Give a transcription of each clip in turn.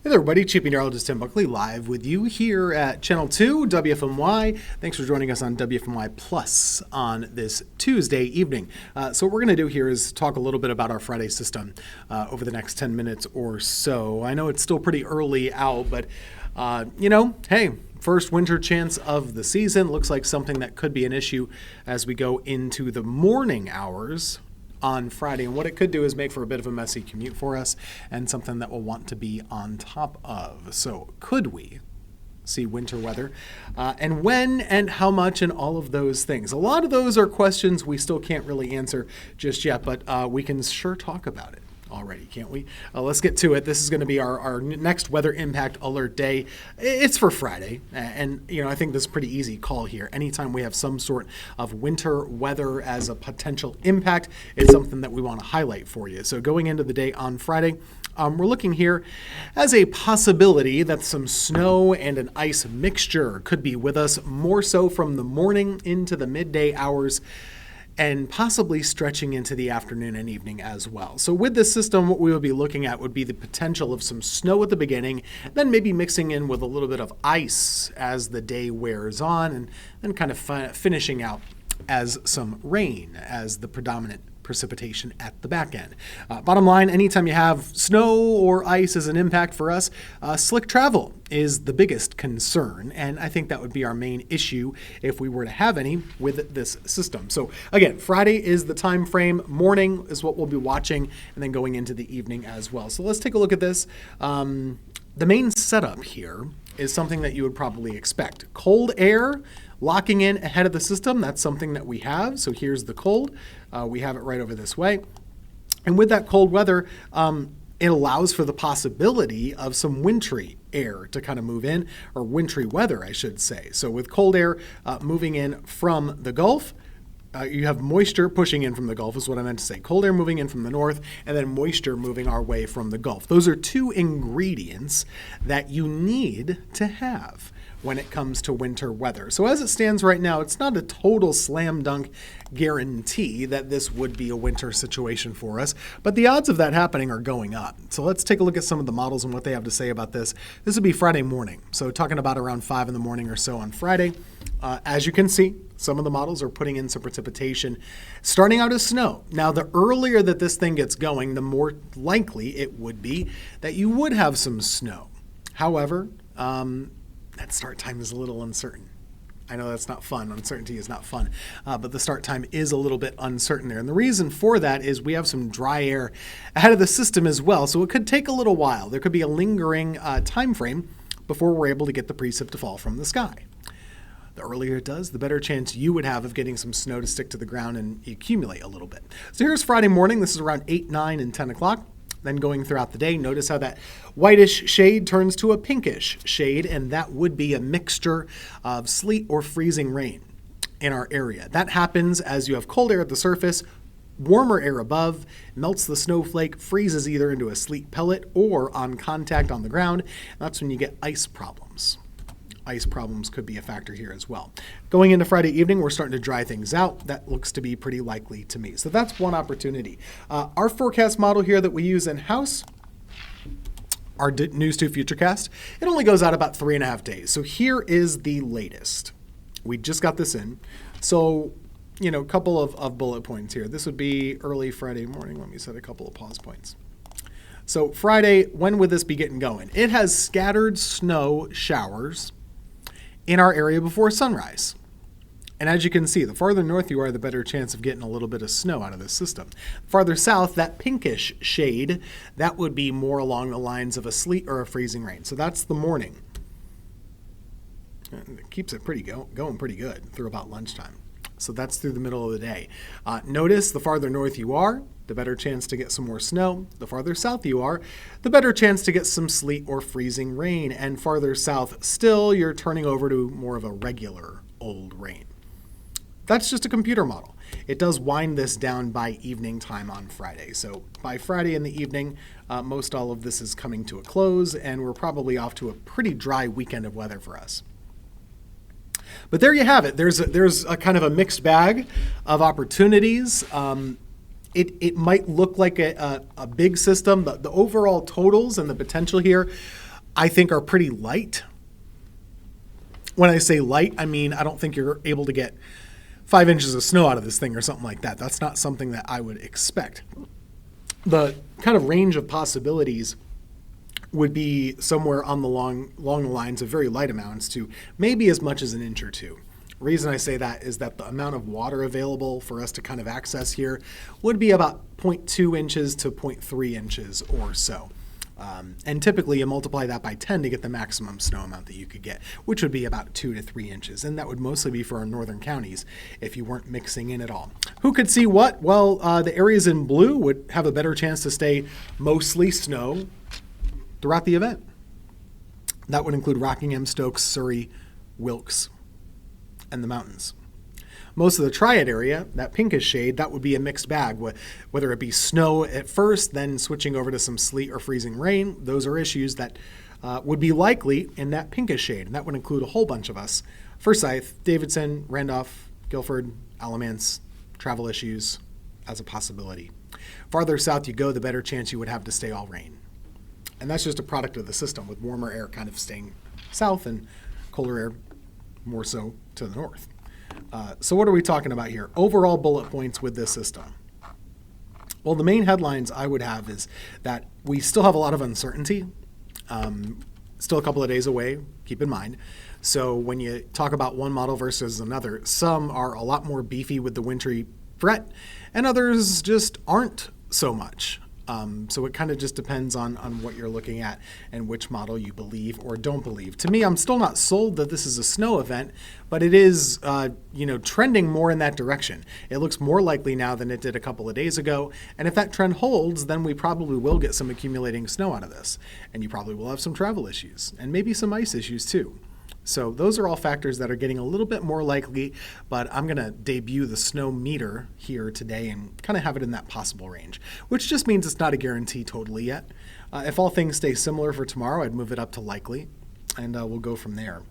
Hey there, everybody. Chief Meteorologist Tim Buckley live with you here at Channel 2, WFMY. Thanks for joining us on WFMY Plus on this Tuesday evening. So what we're going to do here is talk a little bit about our Friday system over the next 10 minutes or so. I know it's still pretty early out, but, hey, first winter chance of the season. Looks like something that could be an issue as we go into the morning hours on Friday, and what it could do is make for a bit of a messy commute for us and something that we'll want to be on top of. So could we see winter weather and when and how much and all of those things? A lot of those are questions we still can't really answer just yet, but we can sure talk about it already, can't we? Let's get to it. This is going to be our next weather impact alert day. It's for Friday, and I think this is a pretty easy call here. Anytime we have some sort of winter weather as a potential impact, it's something that we want to highlight for you. So going into the day on Friday, we're looking here as a possibility that some snow and an ice mixture could be with us, more so from the morning into the midday hours, and possibly stretching into the afternoon and evening as well. So with this system, what we would be looking at would be the potential of some snow at the beginning, then maybe mixing in with a little bit of ice as the day wears on, and then kind of finishing out as some rain as the predominant precipitation at the back end. Bottom line, anytime you have snow or ice as an impact for us, slick travel is the biggest concern, and I think that would be our main issue if we were to have any with this system. So again, Friday is the time frame, morning is what we'll be watching, and then going into the evening as well. So let's take a look at this. The main setup here is something that you would probably expect. Cold air locking in ahead of the system, that's something that we have. So here's the cold. We have it right over this way. And with that cold weather, it allows for the possibility of some wintry air to kind of move in, or wintry weather, I should say. So with cold air moving in from the Gulf, you have moisture pushing in from the Gulf is what I meant to say. Cold air moving in from the north, and then moisture moving our way from the Gulf. Those are two ingredients that you need to have when it comes to winter weather. So as it stands right now, it's not a total slam dunk guarantee that this would be a winter situation for us, but the odds of that happening are going up. So let's take a look at some of the models and what they have to say about this. This would be Friday morning. So talking about around 5 in the morning or so on Friday. As you can see, some of the models are putting in some precipitation, starting out as snow. Now, the earlier that this thing gets going, the more likely it would be that you would have some snow. However, that start time is a little uncertain. I know that's not fun. Uncertainty is not fun, but the start time is a little bit uncertain there. And the reason for that is we have some dry air ahead of the system as well, so it could take a little while. There could be a lingering time frame before we're able to get the precip to fall from the sky. The earlier it does, the better chance you would have of getting some snow to stick to the ground and accumulate a little bit. So here's Friday morning. This is around 8, 9, and 10 o'clock. Then going throughout the day, notice how that whitish shade turns to a pinkish shade, and that would be a mixture of sleet or freezing rain in our area. That happens as you have cold air at the surface, warmer air above, melts the snowflake, freezes either into a sleet pellet or on contact on the ground. That's when you get ice problems. Ice problems could be a factor here as well. Going into Friday evening, we're starting to dry things out. That looks to be pretty likely to me. So that's one opportunity. Our forecast model here that we use in-house, our News 2 Futurecast, it only goes out about 3.5 days. So here is the latest. We just got this in. So, a couple of bullet points here. This would be early Friday morning. Let me set a couple of pause points. So Friday, when would this be getting going? It has scattered snow showers in our area before sunrise. And as you can see, the farther north you are, the better chance of getting a little bit of snow out of this system. Farther south, that pinkish shade, that would be more along the lines of a sleet or a freezing rain. So that's the morning. And it keeps it going pretty good through about lunchtime. So that's through the middle of the day. Notice the farther north you are, the better chance to get some more snow. The farther south you are, the better chance to get some sleet or freezing rain. And farther south still, you're turning over to more of a regular old rain. That's just a computer model. It does wind this down by evening time on Friday. So by Friday in the evening, most all of this is coming to a close, and we're probably off to a pretty dry weekend of weather for us. But there you have it. There's a kind of a mixed bag of opportunities. It might look like a big system, but the overall totals and the potential here I think are pretty light. When I say light, I mean I don't think you're able to get 5 inches of snow out of this thing or something like that. That's not something that I would expect. The kind of range of possibilities would be somewhere on the along the lines of very light amounts to maybe as much as an inch or two. The reason I say that is that the amount of water available for us to kind of access here would be about 0.2 inches to 0.3 inches or so. And typically you multiply that by 10 to get the maximum snow amount that you could get, which would be about 2 to 3 inches. And that would mostly be for our northern counties if you weren't mixing in at all. Who could see what? Well, the areas in blue would have a better chance to stay mostly snow throughout the event. That would include Rockingham, Stokes, Surrey, Wilkes, and the mountains. Most of the Triad area, that pinkish shade, that would be a mixed bag, whether it be snow at first, then switching over to some sleet or freezing rain. Those are issues that would be likely in that pinkish shade, and that would include a whole bunch of us. Forsyth, Davidson, Randolph, Guilford, Alamance, travel issues as a possibility. Farther south you go, the better chance you would have to stay all rain. And that's just a product of the system, with warmer air kind of staying south and colder air more so to the north. So what are we talking about here? Overall bullet points with this system. Well, the main headlines I would have is that we still have a lot of uncertainty, still a couple of days away, keep in mind. So when you talk about one model versus another, some are a lot more beefy with the wintry threat, and others just aren't so much. So it kind of just depends on what you're looking at and which model you believe or don't believe. To me, I'm still not sold that this is a snow event, but it is, trending more in that direction. It looks more likely now than it did a couple of days ago. And if that trend holds, then we probably will get some accumulating snow out of this. And you probably will have some travel issues and maybe some ice issues too. So those are all factors that are getting a little bit more likely, but I'm going to debut the snow meter here today and kind of have it in that possible range, which just means it's not a guarantee totally yet. If all things stay similar for tomorrow, I'd move it up to likely, and we'll go from there.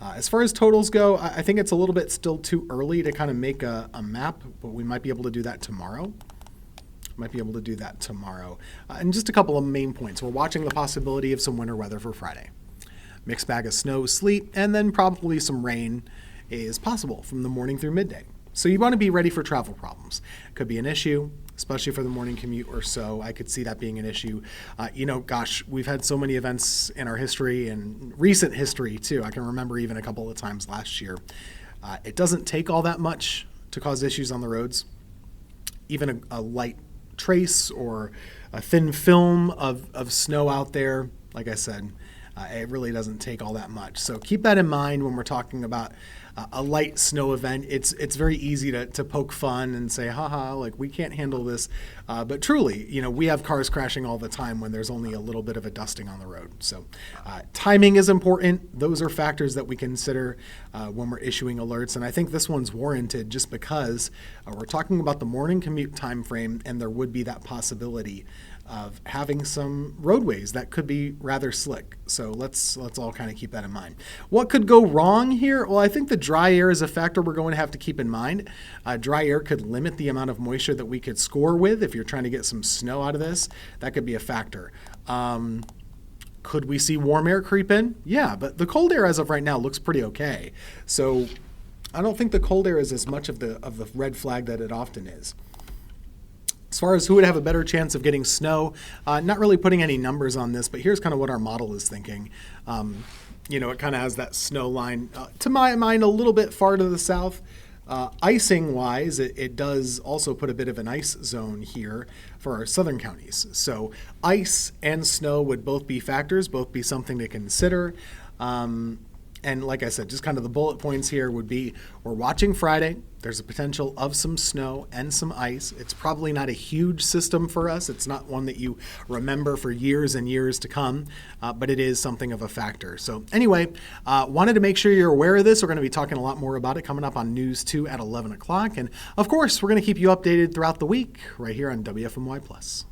As far as totals go, I think it's a little bit still too early to kind of make a map, but we might be able to do that tomorrow. And just a couple of main points. We're watching the possibility of some winter weather for Friday. Mixed bag of snow, sleet, and then probably some rain is possible from the morning through midday. So you want to be ready for travel problems. Could be an issue, especially for the morning commute or so. I could see that being an issue. We've had so many events in our history and recent history too. I can remember even a couple of times last year. It doesn't take all that much to cause issues on the roads. Even a light trace or a thin film of snow out there, like I said, it really doesn't take all that much. So keep that in mind when we're talking about a light snow event. It's very easy to poke fun and say, haha, like we can't handle this. But truly, we have cars crashing all the time when there's only a little bit of a dusting on the road. So timing is important. Those are factors that we consider when we're issuing alerts. And I think this one's warranted just because we're talking about the morning commute time frame, and there would be that possibility of having some roadways that could be rather slick. So let's all kind of keep that in mind. What could go wrong here? Well, I think the dry air is a factor we're going to have to keep in mind. Dry air could limit the amount of moisture that we could score with if you're trying to get some snow out of this. That could be a factor. Could we see warm air creep in? Yeah, but the cold air as of right now looks pretty okay. So I don't think the cold air is as much of the red flag that it often is. As far as who would have a better chance of getting snow, not really putting any numbers on this, but here's kind of what our model is thinking. It kind of has that snow line, to my mind, a little bit far to the south. Icing-wise, it does also put a bit of an ice zone here for our southern counties. So ice and snow would both be factors, both be something to consider. And like I said, just kind of the bullet points here would be, we're watching Friday. There's a potential of some snow and some ice. It's probably not a huge system for us. It's not one that you remember for years and years to come, but it is something of a factor. So anyway, wanted to make sure you're aware of this. We're going to be talking a lot more about it coming up on News 2 at 11 o'clock. And of course, we're going to keep you updated throughout the week right here on WFMY+.